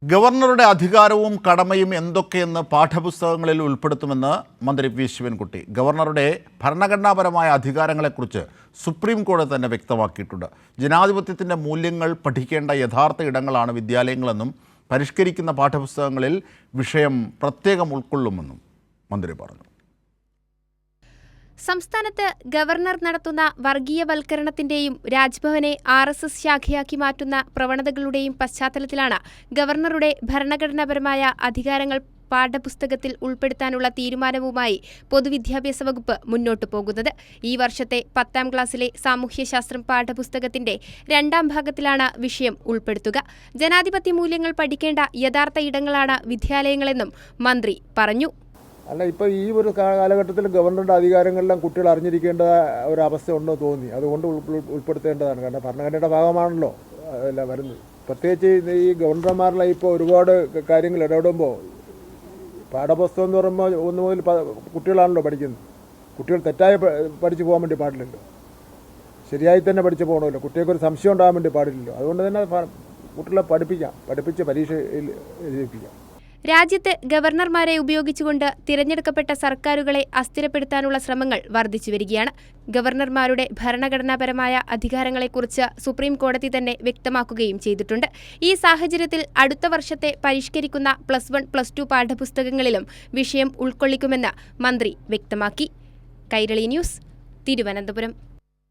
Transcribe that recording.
ഗവർണറുടെ അധികാരവും കടമയും എന്തൊക്കെയെന്ന് പാഠ്യപുസ്തകങ്ങളിൽ ഉൾപ്പെടുത്തുമെന്ന് മന്ത്രി വി ശിവൻകുട്ടി. ഗവർണറുടെ ഭരണഘടനാപരമായ അധികാരങ്ങളെക്കുറിച്ച് സുപ്രീം കോടതി തന്നെ വ്യക്തമാക്കിയിട്ടുണ്ട്. ജനാധിപത്യത്തിൻ്റെ മൂല്യങ്ങൾ പഠിക്കേണ്ട യഥാർത്ഥ ഇടങ്ങളാണ് വിദ്യാലയങ്ങളെന്നും പരിഷ്കരിക്കുന്ന പാഠ്യപുസ്തകങ്ങളിൽ വിഷയം പ്രത്യേകം ഉൾക്കൊള്ളുമെന്നും മന്ത്രി പറഞ്ഞു. സംസ്ഥാനത്ത് ഗവർണർ നടത്തുന്ന വർഗീയവൽക്കരണത്തിന്റെയും രാജ്ഭവനെ RSS ശാഖയാക്കി മാറ്റുന്ന പ്രവണതകളുടെയും പശ്ചാത്തലത്തിലാണ് ഗവർണറുടെ ഭരണഘടനാപരമായ അധികാരങ്ങൾ പാഠപുസ്തകത്തിൽ ഉൾപ്പെടുത്താനുള്ള തീരുമാനവുമായി പൊതുവിദ്യാഭ്യാസ വകുപ്പ് മുന്നോട്ടു പോകുന്നത്. ഈ വർഷത്തെ 10ാം ക്ലാസ്സിലെ സാമൂഹ്യശാസ്ത്രം പാഠപുസ്തകത്തിന്റെ 2ാം ഭാഗത്തിലാണ് വിഷയം ഉൾപ്പെടുത്തുക. ജനാധിപത്യ മൂല്യങ്ങൾ പഠിക്കേണ്ട യഥാർത്ഥ ഇടങ്ങളാണ് വിദ്യാലയങ്ങളെന്നും മന്ത്രി പറഞ്ഞു. അല്ല, ഇപ്പോൾ ഈ ഒരു കാലഘട്ടത്തിൽ ഗവർണറുടെ അധികാരങ്ങളെല്ലാം കുട്ടികൾ അറിഞ്ഞിരിക്കേണ്ട ഒരവസ്ഥ ഉണ്ടോ തോന്നി. അതുകൊണ്ട് ഉൾപ്പെടുത്തേണ്ടതാണ്. കാരണം ഭരണഘടനയുടെ ഭാഗമാണല്ലോ എല്ലാം വരുന്നത്. പ്രത്യേകിച്ച് ഈ ഗവർണർമാരിലെ ഇപ്പോൾ ഒരുപാട് കാര്യങ്ങൾ ഇടപെടുമ്പോൾ പാഠപുസ്തകം എന്ന് പറയുമ്പോൾ 1 മുതൽ കുട്ടികളാണല്ലോ പഠിക്കുന്നത്. കുട്ടികൾ തെറ്റായി പഠിച്ചു പോകാൻ വേണ്ടി പാടില്ലല്ലോ, ശരിയായി തന്നെ പഠിച്ചു പോകണമല്ലോ. കുട്ടികൾക്കൊരു സംശയം ഉണ്ടാകാൻ വേണ്ടി പാടില്ലല്ലോ. അതുകൊണ്ട് തന്നെ കുട്ടികളെ പഠിപ്പിച്ച് പരീക്ഷയിൽ എഴുതിപ്പിക്കാം. രാജ്യത്ത് ഗവർണർമാരെ ഉപയോഗിച്ചുകൊണ്ട് തിരഞ്ഞെടുക്കപ്പെട്ട സർക്കാരുകളെ അസ്ഥിരപ്പെടുത്താനുള്ള ശ്രമങ്ങൾ വർദ്ധിച്ചുവരികയാണ്. ഗവർണർമാരുടെ ഭരണഘടനാപരമായ അധികാരങ്ങളെക്കുറിച്ച് സുപ്രീം കോടതി തന്നെ വ്യക്തമാക്കുകയും ചെയ്തിട്ടുണ്ട്. ഈ സാഹചര്യത്തിൽ അടുത്ത വർഷത്തെ പരിഷ്കരിക്കുന്ന +1, +2 പാഠപുസ്തകങ്ങളിലും വിഷയം ഉൾക്കൊള്ളിക്കുമെന്ന് മന്ത്രി വ്യക്തമാക്കി. കൈരളി ന്യൂസ്, തിരുവനന്തപുരം.